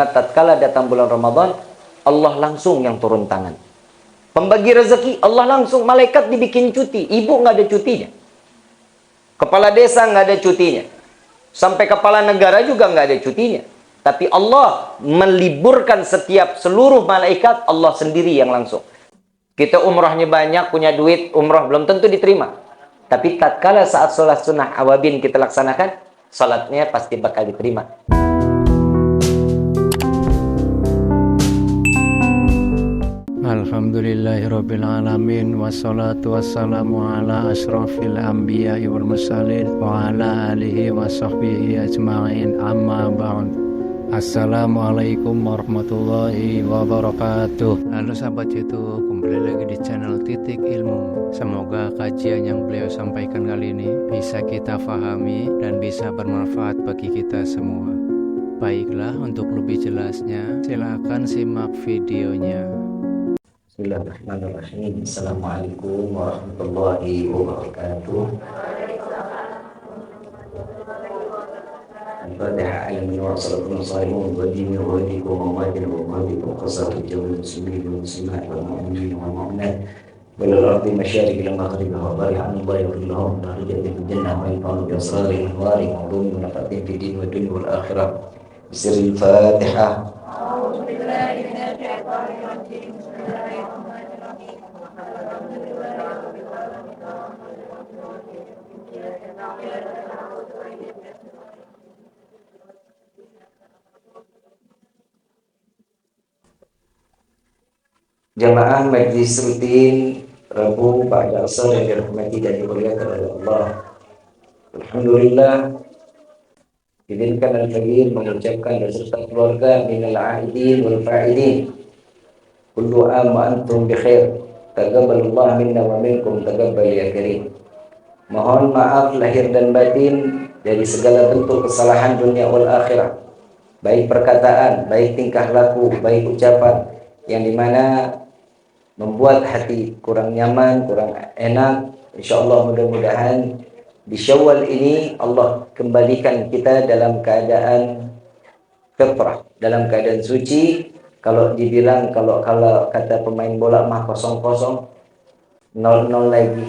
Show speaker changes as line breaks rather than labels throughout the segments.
Karena tatkala datang bulan Ramadan, Allah langsung yang turun tangan. Pembagi rezeki, Allah langsung, malaikat dibikin cuti. Ibu nggak ada cutinya. Kepala desa nggak ada cutinya. Sampai kepala negara juga nggak ada cutinya. Tapi Allah meliburkan setiap seluruh malaikat, Allah sendiri yang langsung. Kita umrahnya banyak, punya duit, umrah belum tentu diterima. Tapi tatkala saat sholat sunnah awabin kita laksanakan, sholatnya pasti bakal diterima.
Alhamdulillahirrabbilalamin. Wassalatu wassalamu ala ashrafil anbiya wal mursalin wa ala alihi wa sahbihi ajma'in, amma ba'd. Assalamualaikum warahmatullahi wabarakatuh. Halo sahabat YouTube, kembali lagi di channel Titik Ilmu. Semoga kajian yang beliau sampaikan kali ini bisa kita fahami dan bisa bermanfaat bagi kita semua. Baiklah, untuk lebih jelasnya silakan simak videonya.
Bismillahirrahmanirrahim. Assalamualaikum warahmatullahi wabarakatuh. Al-Fatihah alamin wa sallallahu alaihi wa sallam wa alikum wa mawadikum qasatu jawil muslimin wa muslimat wal mu'minin wal mu'minat wal ardi masyariq ila maghrib wa bari'an Allah wa lahum darajatun fil jannah wa yaqulu bi asrari anwari wa ulumi wa nafatin fid din wa dunya wal akhirah. Bismillahil Fatihah. A'udzu billahi minasy syaithanir rajim. Jamaah Majlis Rutin Rabu Ba'da Asar yang dirahmati dan dimuliakan oleh Allah. Alhamdulillah, izinkan Al-Faqir mengucapkan beserta keluarga minal a'idin wal fa'idin. Kullu am wa antum bi khair. Taqabbalallahu minna wa minkum taqabbal ya karim. Mohon maaf lahir dan batin dari segala bentuk kesalahan dunia wal akhirah. Baik perkataan, baik tingkah laku, baik ucapan yang dimana membuat hati kurang nyaman, kurang enak. InsyaAllah mudah-mudahan di Syawal ini Allah kembalikan kita dalam keadaan fitrah, dalam keadaan suci. Kalau dibilang, kalau kata pemain bola mah kosong-kosong, 0-0 lagi.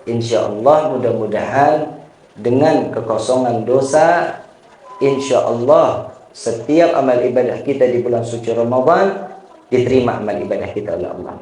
InsyaAllah mudah-mudahan dengan kekosongan dosa, InsyaAllah setiap amal ibadah kita di bulan suci Ramadan diterima amal ibadah kita oleh Allah.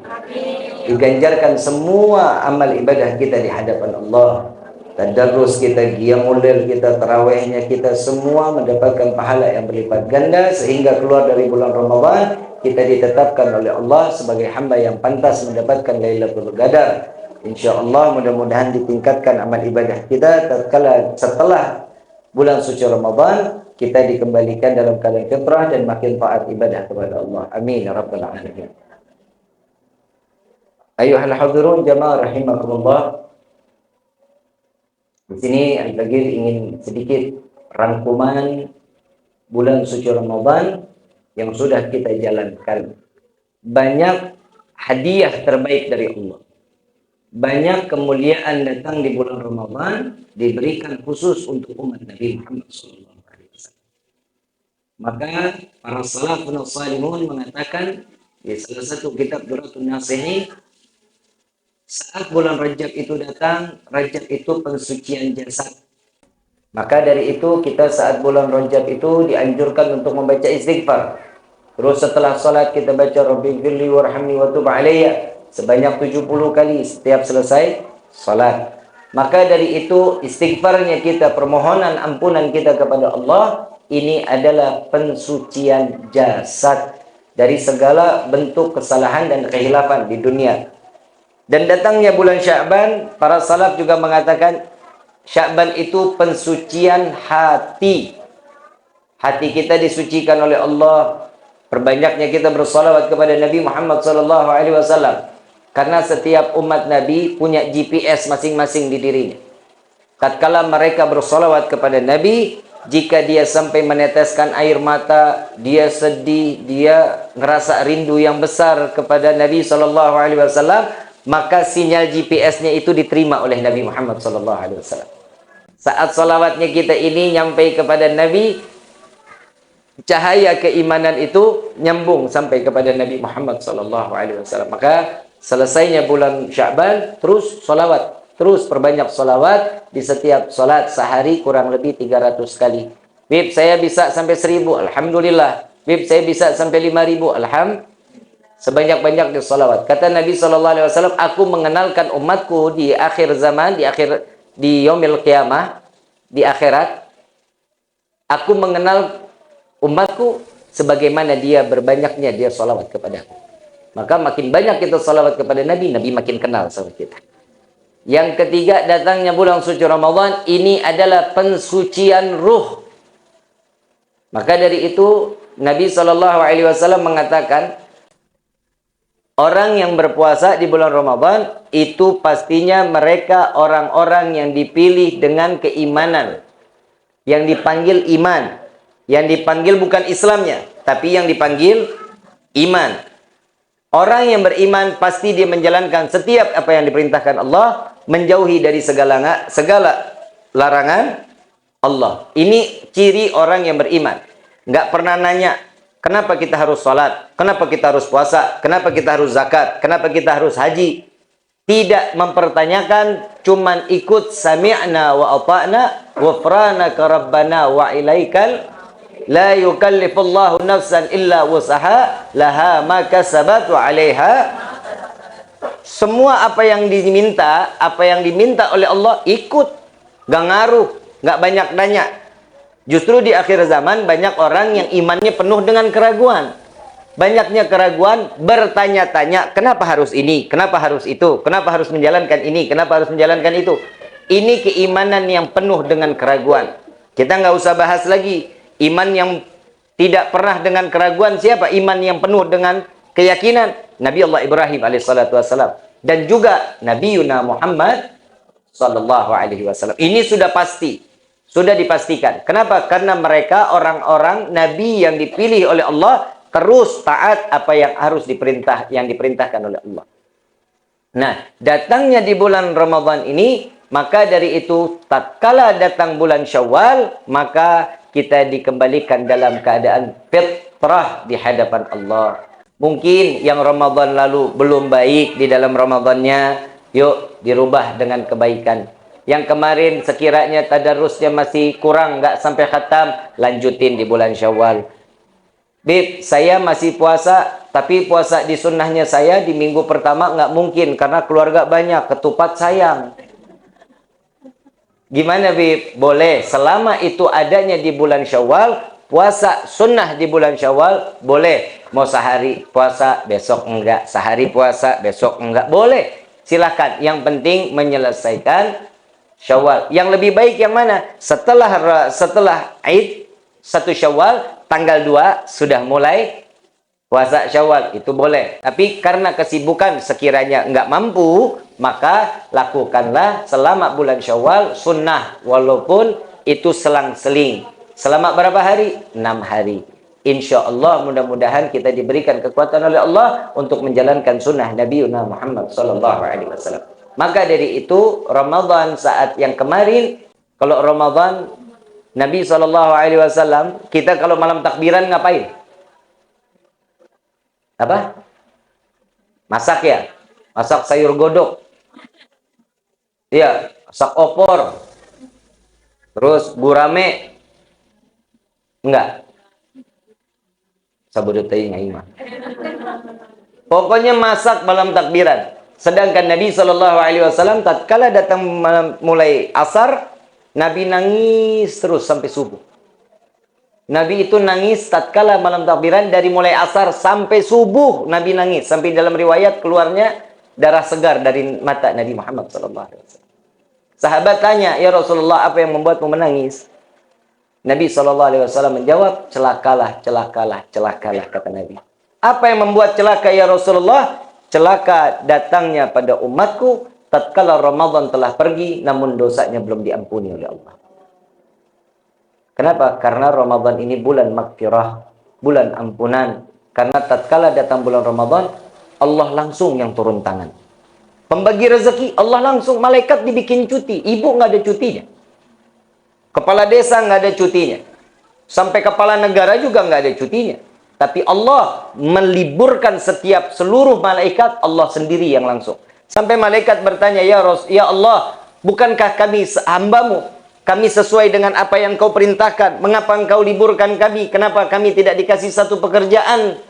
Diganjarkan semua amal ibadah kita di hadapan Allah. Tadarrus kita, qiyamul lail kita, tarawihnya kita, semua mendapatkan pahala yang berlipat ganda sehingga keluar dari bulan Ramadan kita ditetapkan oleh Allah sebagai hamba yang pantas mendapatkan Lailatul Qadar. InsyaAllah mudah-mudahan ditingkatkan amal ibadah kita tatkala setelah bulan suci Ramadan kita dikembalikan dalam keadaan fitrah dan makin taat ibadah kepada Allah. Amin ya rabbal alamin. Ayuhal hadirun jamaah rahimakumullah. Di sini Al-Faqir ingin sedikit rangkuman bulan suci Ramadan yang sudah kita jalankan. Banyak hadiah terbaik dari Allah. Banyak kemuliaan datang di bulan Ramadan diberikan khusus untuk umat Nabi Muhammad SAW. Maka para salafun salimun mengatakan di salah satu kitab Duratun Nasihin, saat bulan Rajab itu datang, Rajab itu pensucian jasad. Maka dari itu kita saat bulan Rajab itu dianjurkan untuk membaca istighfar. Terus setelah salat kita baca Rabbighfirli warhamni wa tub alayya sebanyak 70 kali setiap selesai salat. Maka dari itu istighfarnya kita, permohonan ampunan kita kepada Allah, ini adalah pensucian jasad dari segala bentuk kesalahan dan kehilafan di dunia. Dan datangnya bulan Sya'ban, para salaf juga mengatakan Sya'ban itu pensucian hati. Hati kita disucikan oleh Allah. Perbanyaknya kita bersalawat kepada Nabi Muhammad SAW. Karena setiap umat Nabi punya GPS masing-masing di dirinya. Tatkala mereka bersalawat kepada Nabi, jika dia sampai meneteskan air mata, dia sedih, dia ngerasa rindu yang besar kepada Nabi SAW, maka sinyal GPS-nya itu diterima oleh Nabi Muhammad SAW. Saat salawatnya kita ini nyampai kepada Nabi, cahaya keimanan itu nyambung sampai kepada Nabi Muhammad SAW. Maka selesainya bulan Sya'ban, terus solawat, terus perbanyak solawat di setiap solat sehari kurang lebih 300 kali. Bib, saya bisa sampai 1000, alhamdulillah. Bib, saya bisa sampai 5000, alhamdulillah. Sebanyak-banyak di solawat. Kata Nabi SAW, aku mengenalkan umatku di akhir zaman, di yaumil qiyamah, di akhirat, aku mengenal umatku sebagaimana dia berbanyaknya dia salawat kepadaku. Maka makin banyak kita salawat kepada Nabi, Nabi makin kenal sama kita. Yang ketiga, datangnya bulan suci Ramadan, ini adalah pensucian ruh. Maka dari itu Nabi SAW mengatakan, orang yang berpuasa di bulan Ramadan itu pastinya mereka orang-orang yang dipilih dengan keimanan, yang dipanggil iman. Yang dipanggil bukan Islamnya, tapi yang dipanggil iman. Orang yang beriman pasti dia menjalankan setiap apa yang diperintahkan Allah, menjauhi dari segala larangan Allah. Ini ciri orang yang beriman. Nggak pernah nanya, kenapa kita harus sholat? Kenapa kita harus puasa? Kenapa kita harus zakat? Kenapa kita harus haji? Tidak mempertanyakan, cuman ikut sami'na wa ata'na ghufranaka rabbana wa ilaikal la yukallifullahu nafsan illa wusaha laha ma kasabat wa 'alaiha. Semua apa yang diminta oleh Allah ikut, gak ngaruh, gak banyak nanya. Justru di akhir zaman banyak orang yang imannya penuh dengan keraguan. Banyaknya keraguan, bertanya-tanya, kenapa harus ini, kenapa harus itu, kenapa harus menjalankan ini, kenapa harus menjalankan itu. Ini keimanan yang penuh dengan keraguan. Kita nggak usah bahas lagi. Iman yang tidak pernah dengan keraguan siapa? Iman yang penuh dengan keyakinan. Nabi Allah Ibrahim alaihissalam. Dan juga Nabi Yuna Muhammad sallallahu alaihi wasallam. Ini sudah pasti. Sudah dipastikan. Kenapa? Karena mereka orang-orang Nabi yang dipilih oleh Allah, terus taat apa yang harus diperintahkan oleh Allah. Nah, datangnya di bulan Ramadan ini, maka dari itu tatkala datang bulan Syawal, maka kita dikembalikan dalam keadaan fitrah di hadapan Allah. Mungkin yang Ramadan lalu belum baik di dalam Ramadannya, yuk dirubah dengan kebaikan. Yang kemarin sekiranya tadarusnya masih kurang, nggak sampai khatam, lanjutin di bulan Syawal. Bib, saya masih puasa, tapi puasa di sunnahnya saya di minggu pertama nggak mungkin karena keluarga banyak, ketupat sayang. Gimana Bib? Boleh, selama itu adanya di bulan Syawal, puasa sunnah di bulan Syawal, boleh. Mau sehari puasa, besok enggak. Sehari puasa, besok enggak. Boleh, silahkan. Yang penting menyelesaikan Syawal. Yang lebih baik yang mana? Setelah Id, 1 Syawal, tanggal 2, sudah mulai puasa Syawal. Itu boleh. Tapi karena kesibukan sekiranya enggak mampu, maka lakukanlah selama bulan Syawal sunnah, walaupun itu selang-seling. Selama berapa hari? 6 hari. Insya Allah mudah-mudahan kita diberikan kekuatan oleh Allah untuk menjalankan sunnah Nabi Muhammad SAW. Maka dari itu Ramadan saat yang kemarin, kalau Ramadan Nabi SAW, kita kalau malam takbiran ngapain? Apa? Masak ya? Masak sayur godok. Iya, masak opor. Terus gurame. Enggak. Sabudutai ngaima. Pokoknya masak malam takbiran. Sedangkan Nabi SAW tatkala datang mulai asar, Nabi nangis terus sampai subuh. Nabi itu nangis tatkala malam takbiran dari mulai asar sampai subuh. Nabi nangis sampai dalam riwayat keluarnya darah segar dari mata Nabi Muhammad SAW. Sahabat tanya, ya Rasulullah, apa yang membuatmu menangis? Nabi SAW menjawab, celakalah, kata Nabi. Apa yang membuat celaka ya Rasulullah? Celaka datangnya pada umatku tatkala Ramadan telah pergi, namun dosanya belum diampuni oleh Allah. Kenapa? Karena Ramadan ini bulan maghfirah, bulan ampunan. Karena tatkala datang bulan Ramadan, Allah langsung yang turun tangan. Pembagi rezeki, Allah langsung, malaikat dibikin cuti. Ibu nggak ada cutinya. Kepala desa nggak ada cutinya. Sampai kepala negara juga nggak ada cutinya. Tapi Allah meliburkan setiap seluruh malaikat, Allah sendiri yang langsung. Sampai malaikat bertanya, ya Allah, bukankah kami hambamu? Kami sesuai dengan apa yang kau perintahkan. Mengapa engkau liburkan kami? Kenapa kami tidak dikasih satu pekerjaan?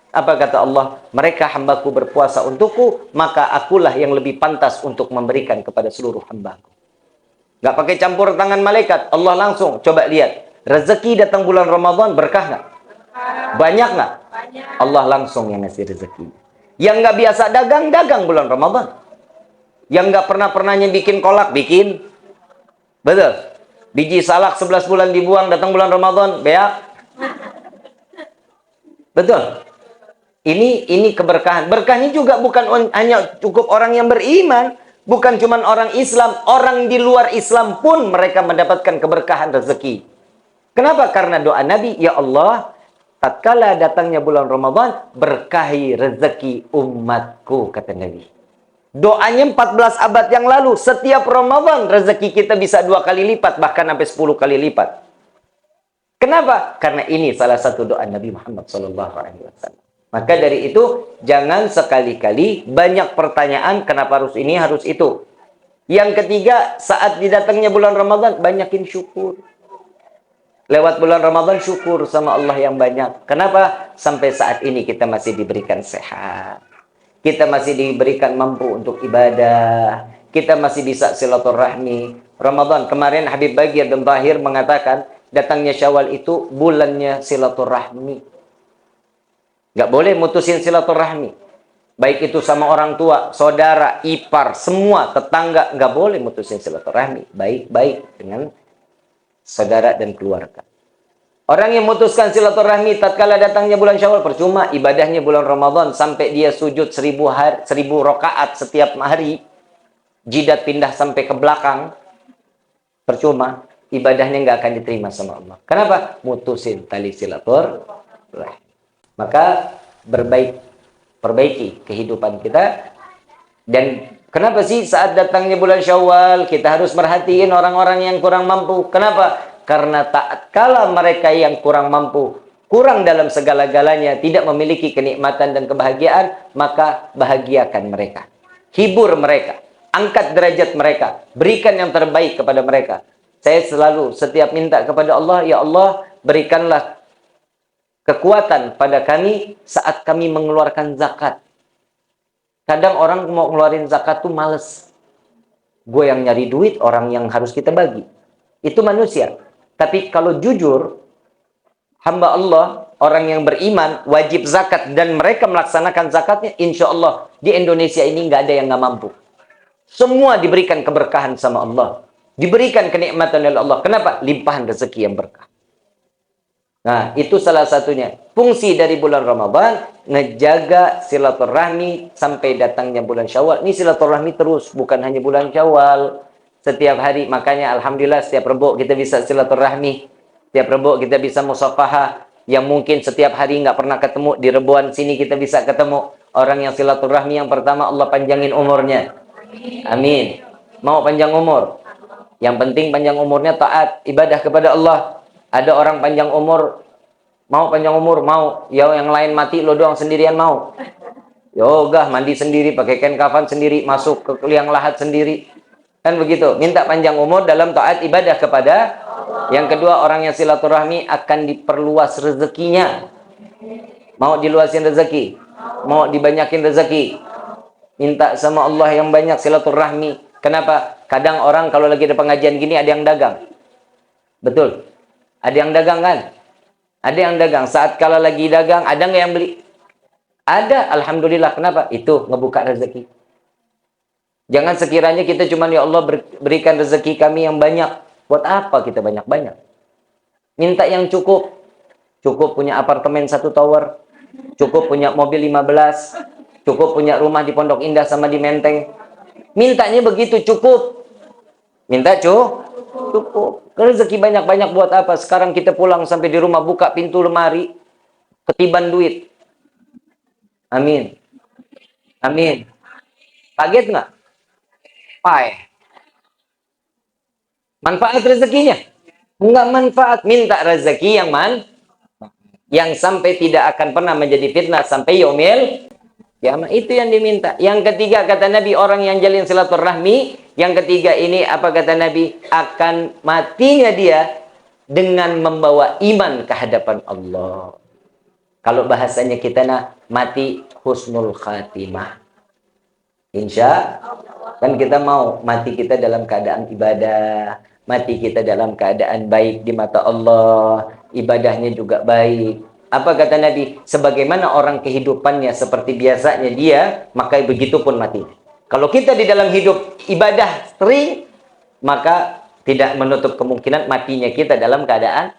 Apa kata Allah? Mereka hambaku berpuasa untukku, maka akulah yang lebih pantas untuk memberikan kepada seluruh hambaku. Nggak pakai campur tangan malaikat, Allah langsung. Coba lihat, rezeki datang bulan Ramadan berkah nggak? Banyak nggak? Allah langsung yang ngasih rezeki. Yang nggak biasa dagang, dagang bulan Ramadan. Yang nggak pernahnya bikin kolak, bikin. Betul? Biji salak 11 bulan dibuang, datang bulan Ramadan, beak. Betul? Ini keberkahan. Berkahnya juga bukan hanya cukup orang yang beriman. Bukan cuma orang Islam. Orang di luar Islam pun mereka mendapatkan keberkahan rezeki. Kenapa? Karena doa Nabi, ya Allah, tatkala datangnya bulan Ramadan, berkahi rezeki umatku, kata Nabi. Doanya 14 abad yang lalu, setiap Ramadan rezeki kita bisa 2 kali lipat, bahkan sampai 10 kali lipat. Kenapa? Karena ini salah satu doa Nabi Muhammad SAW. Maka dari itu, jangan sekali-kali banyak pertanyaan, kenapa harus ini, harus itu. Yang ketiga, saat didatangnya bulan Ramadan, banyakin syukur. Lewat bulan Ramadan, syukur sama Allah yang banyak. Kenapa? Sampai saat ini kita masih diberikan sehat. Kita masih diberikan mampu untuk ibadah. Kita masih bisa silaturahmi. Ramadan, kemarin Habib Bagir dan Bahir mengatakan, datangnya Syawal itu bulannya silaturahmi. Nggak boleh mutusin silaturahmi. Baik itu sama orang tua, saudara, ipar, semua tetangga. Nggak boleh mutusin silaturahmi. Baik-baik dengan saudara dan keluarga. Orang yang memutuskan silaturahmi tatkala datangnya bulan Syawal, percuma ibadahnya bulan Ramadan sampai dia sujud 1000 rakaat setiap hari, jidat pindah sampai ke belakang, percuma, ibadahnya nggak akan diterima sama Allah. Kenapa? Mutusin tali silaturahmi. Maka perbaiki kehidupan kita. Dan kenapa sih saat datangnya bulan Syawal kita harus merhatiin orang-orang yang kurang mampu? Kenapa? Karena tatkala mereka yang kurang mampu, kurang dalam segala-galanya, tidak memiliki kenikmatan dan kebahagiaan, maka bahagiakan mereka. Hibur mereka. Angkat derajat mereka. Berikan yang terbaik kepada mereka. Saya selalu setiap minta kepada Allah, ya Allah, berikanlah kekuatan pada kami saat kami mengeluarkan zakat. Kadang orang mau ngeluarin zakat tuh males. Gue yang nyari duit, orang yang harus kita bagi. Itu manusia. Tapi kalau jujur, hamba Allah, orang yang beriman, wajib zakat, dan mereka melaksanakan zakatnya, insya Allah, di Indonesia ini nggak ada yang nggak mampu. Semua diberikan keberkahan sama Allah. Diberikan kenikmatan oleh Allah. Kenapa? Limpahan rezeki yang berkah. Nah, itu salah satunya. Fungsi dari bulan Ramadan, ngejaga silaturahmi sampai datangnya bulan Syawal. Ini silaturahmi terus, bukan hanya bulan Syawal. Setiap hari, makanya Alhamdulillah setiap Rebo kita bisa silaturahmi. Setiap Rebo kita bisa musafahah. Yang mungkin setiap hari nggak pernah ketemu, di Reboan sini kita bisa ketemu. Orang yang silaturahmi yang pertama, Allah panjangin umurnya. Amin. Mau panjang umur? Yang penting panjang umurnya taat, ibadah kepada Allah. Ada orang panjang umur, mau panjang umur, mau. Ya yang lain mati, lo doang sendirian mau. Yoga, mandi sendiri, pakai kain kafan sendiri, masuk ke liang lahat sendiri. Kan begitu. Minta panjang umur dalam taat ibadah kepada Allah. Yang kedua, orang yang silaturahmi akan diperluas rezekinya. Mau diluasin rezeki? Mau dibanyakin rezeki? Minta sama Allah yang banyak silaturahmi. Kenapa? Kadang orang kalau lagi ada pengajian gini, ada yang dagang. Betul. Ada yang dagang kan? Ada yang dagang. Saat kalau lagi dagang, ada nggak yang beli? Ada, Alhamdulillah. Kenapa? Itu ngebuka rezeki. Jangan sekiranya kita cuma, ya Allah berikan rezeki kami yang banyak. Buat apa kita banyak-banyak? Minta yang cukup. Cukup punya apartemen 1 tower. Cukup punya mobil 15. Cukup punya rumah di Pondok Indah sama di Menteng. Mintanya begitu, cukup. Minta cukup. Rezeki banyak-banyak buat apa? Sekarang kita pulang sampai di rumah, buka pintu lemari, ketiban duit. Amin. Amin. Kaget nggak? Manfaat rezekinya. Enggak manfaat, minta rezeki yang sampai tidak akan pernah menjadi fitnah sampai yaumil kiamat. Itu yang diminta. Yang ketiga kata Nabi, orang yang jalin silaturahmi, yang ketiga ini apa kata Nabi? Akan matinya dia dengan membawa iman ke hadapan Allah. Kalau bahasanya kita mati husnul khatimah. Insya kan kita mau mati kita dalam keadaan ibadah, mati kita dalam keadaan baik di mata Allah, ibadahnya juga baik. Apa kata Nabi? Sebagaimana orang kehidupannya seperti biasanya dia, maka begitu pun mati. Kalau kita di dalam hidup ibadah sering, maka tidak menutup kemungkinan matinya kita dalam keadaan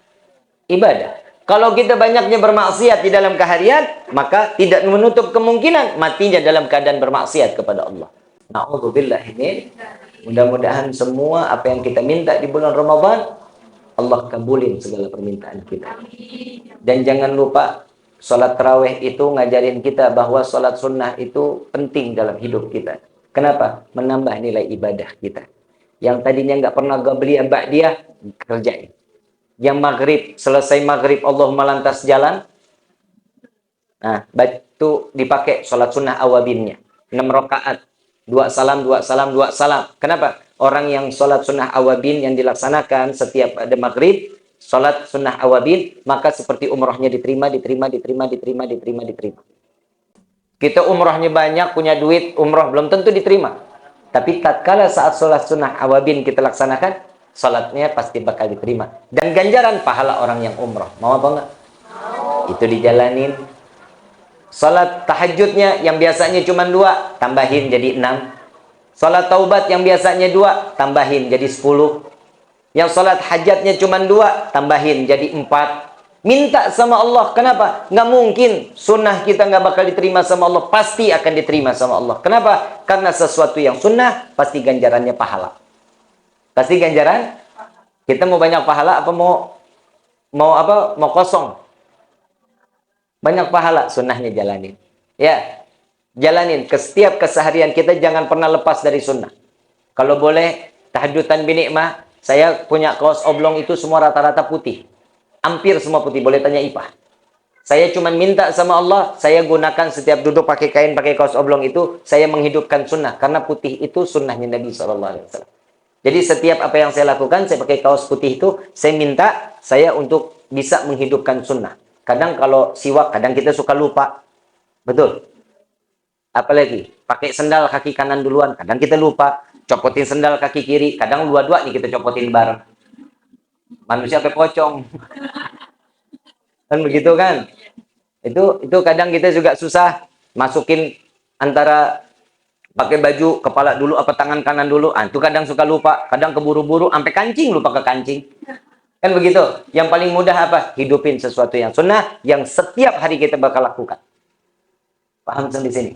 ibadah. Kalau kita banyaknya bermaksiat di dalam keharian, maka tidak menutup kemungkinan matinya dalam keadaan bermaksiat kepada Allah. Na'udzubillah ini. Mudah-mudahan semua apa yang kita minta di bulan Ramadan, Allah kabulin segala permintaan kita. Dan jangan lupa, sholat tarawih itu ngajarin kita bahwa sholat sunnah itu penting dalam hidup kita. Kenapa? Menambah nilai ibadah kita. Yang tadinya nggak pernah gabliyah ba'diyah, kerjain. Yang maghrib, selesai maghrib Allahumma lantas jalan. Nah, itu dipakai sholat sunnah awabinnya. 6 rakaat. 2 salam, 2 salam, 2 salam. Kenapa? Orang yang sholat sunnah awabin yang dilaksanakan setiap ada maghrib, sholat sunnah awabin, maka seperti umrohnya diterima. Kita umrohnya banyak, punya duit, umroh belum tentu diterima. Tapi tatkala saat sholat sunnah awabin kita laksanakan, salatnya pasti bakal diterima. Dan ganjaran pahala orang yang umroh. Mau apa enggak? Itu dijalanin. Salat tahajudnya yang biasanya cuma 2, tambahin jadi 6. Salat taubat yang biasanya 2, tambahin jadi 10. Yang salat hajatnya cuma 2, tambahin jadi 4. Minta sama Allah. Kenapa? Nggak mungkin sunnah kita nggak bakal diterima sama Allah. Pasti akan diterima sama Allah. Kenapa? Karena sesuatu yang sunnah pasti ganjarannya pahala. Pasti ganjaran. Kita mau banyak pahala apa mau kosong? Banyak pahala, sunnahnya jalanin. Ya, jalanin ke setiap keseharian kita, jangan pernah lepas dari sunnah. Kalau boleh tahajudan binikmah, saya punya kaos oblong itu semua rata-rata putih. Hampir semua putih, boleh tanya Ipah. Saya cuma minta sama Allah, saya gunakan setiap duduk pakai kain, pakai kaos oblong itu, saya menghidupkan sunnah. Karena putih itu sunnahnya Nabi SAW. Jadi setiap apa yang saya lakukan, saya pakai kaos putih itu, saya minta saya untuk bisa menghidupkan sunnah. Kadang kalau siwak, kadang kita suka lupa. Betul. Apalagi, pakai sendal kaki kanan duluan, kadang kita lupa. Copotin sendal kaki kiri, kadang dua-dua nih kita copotin bareng. Manusia sampai pocong. Kan begitu kan? Itu kadang kita juga susah masukin antara pakai baju kepala dulu apa tangan kanan dulu. Itu kadang suka lupa, kadang keburu-buru sampai kancing lupa ke kancing. Kan begitu. Yang paling mudah apa? Hidupin sesuatu yang sunnah yang setiap hari kita bakal lakukan. Paham sampai sini?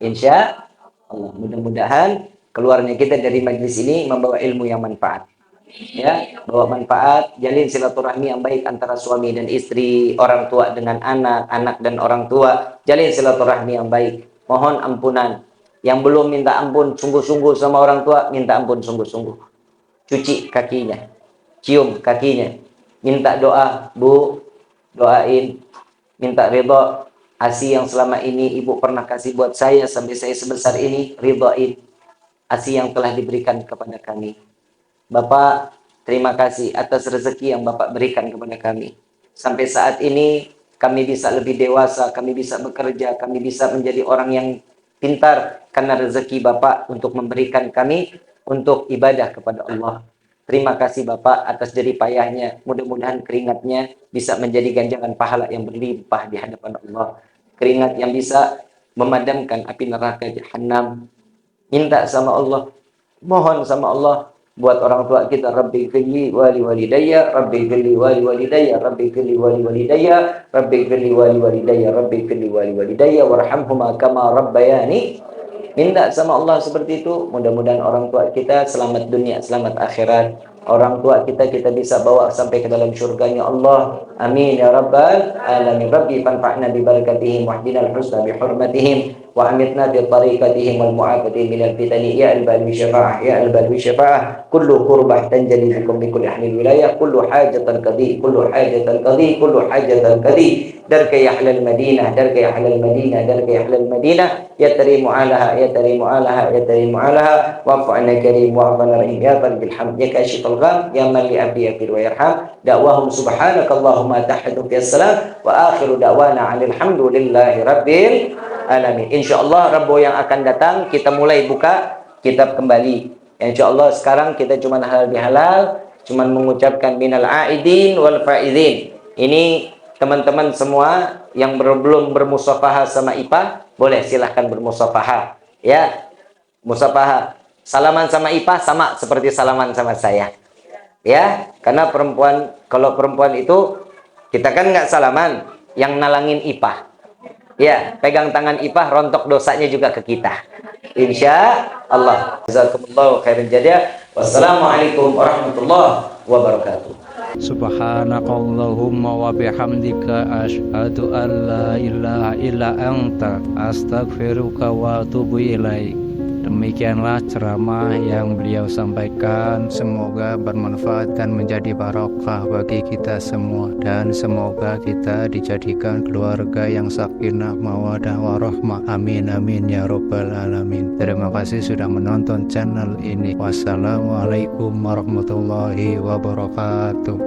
Insya Allah, mudah-mudahan keluarnya kita dari majlis ini membawa ilmu yang manfaat. Ya, bawa manfaat, jalin silaturahmi yang baik antara suami dan istri, orang tua dengan anak, anak dan orang tua, jalin silaturahmi yang baik. Mohon ampunan. Yang belum minta ampun sungguh-sungguh sama orang tua, minta ampun sungguh-sungguh. Cuci kakinya, cium kakinya, minta doa, Bu, doain, minta ridho. ASI yang selama ini ibu pernah kasih buat saya sampai saya sebesar ini, ridhoin ASI yang telah diberikan kepada kami. Bapak, terima kasih atas rezeki yang Bapak berikan kepada kami. Sampai saat ini kami bisa lebih dewasa, kami bisa bekerja, kami bisa menjadi orang yang pintar karena rezeki Bapak untuk memberikan kami untuk ibadah kepada Allah. Terima kasih Bapak atas jerih payahnya. Mudah-mudahan keringatnya bisa menjadi ganjaran pahala yang berlimpah di hadapan Allah. Keringat yang bisa memadamkan api neraka Jahannam. Minta sama Allah, mohon sama Allah buat orang tua kita. Rabbi firli wali walidayya, Rabbi firli wali walidayya, Rabbi firli wali walidayya, Rabbi firli wali walidayya, Rabbi firli wali walidayya, warhamhuma kama rabbayani. Minta sama Allah seperti itu. Mudah-mudahan orang tua kita selamat dunia, selamat akhirat. Orang tua kita bisa bawa sampai ke dalam syurganya Allah. Amin ya rabbal alamin. Rabbi fanfa'na bi barakatihim wahdina al-husna bi hurmatihim wa amitna bi tariqatihim wal mu'afati min al-fitani ya al-bal syafa'ah ya al-bal syafa'ah kullu qurbah tanjali bikum bi kulli ahlil wilayah kullu hajatan qadi kullu hajatan qadi kullu hajatan qadi darka ya ahlal madinah darka ya ahlal madinah darka ya ahlal madinah ya tarimu alaha ya tarimu alaha ya tarimu alaha wa'fa'na karim wa'fa'na rahim ya bil hamd ya kashifal gham ya man li abdi yafir wa yarham da'wahum subhanakallahumma tahadu fi salam wa akhiru da'wana alhamdulillahi rabbil alamin. Insyaallah Rabu yang akan datang kita mulai buka kitab kembali. Insyaallah sekarang kita cuma halal bihalal, cuma mengucapkan minal aidin wal faizin. Ini teman-teman semua yang belum bermusafahah sama IPA, boleh silahkan bermusafahah. Ya, musafahah. Salaman sama IPA sama seperti salaman sama saya. Ya, karena perempuan, kalau perempuan itu kita kan nggak salaman, yang nalangin IPA. Ya, pegang tangan IPA, rontok dosanya juga ke kita. Insya Allah. Jazakumullahu khairan jaza. Wassalamualaikum warahmatullahi wabarakatuh.
Subhanakallahumma wa bihamdika asyhadu an la ilaha illa anta astaghfiruka wa atubu ilaik. Demikianlah ceramah yang beliau sampaikan. Semoga bermanfaat dan menjadi barokah bagi kita semua, dan semoga kita dijadikan keluarga yang sakinah mawadah warahmah. Amin amin ya robbal alamin. Terima kasih sudah menonton channel ini. Wassalamualaikum warahmatullahi wabarakatuh.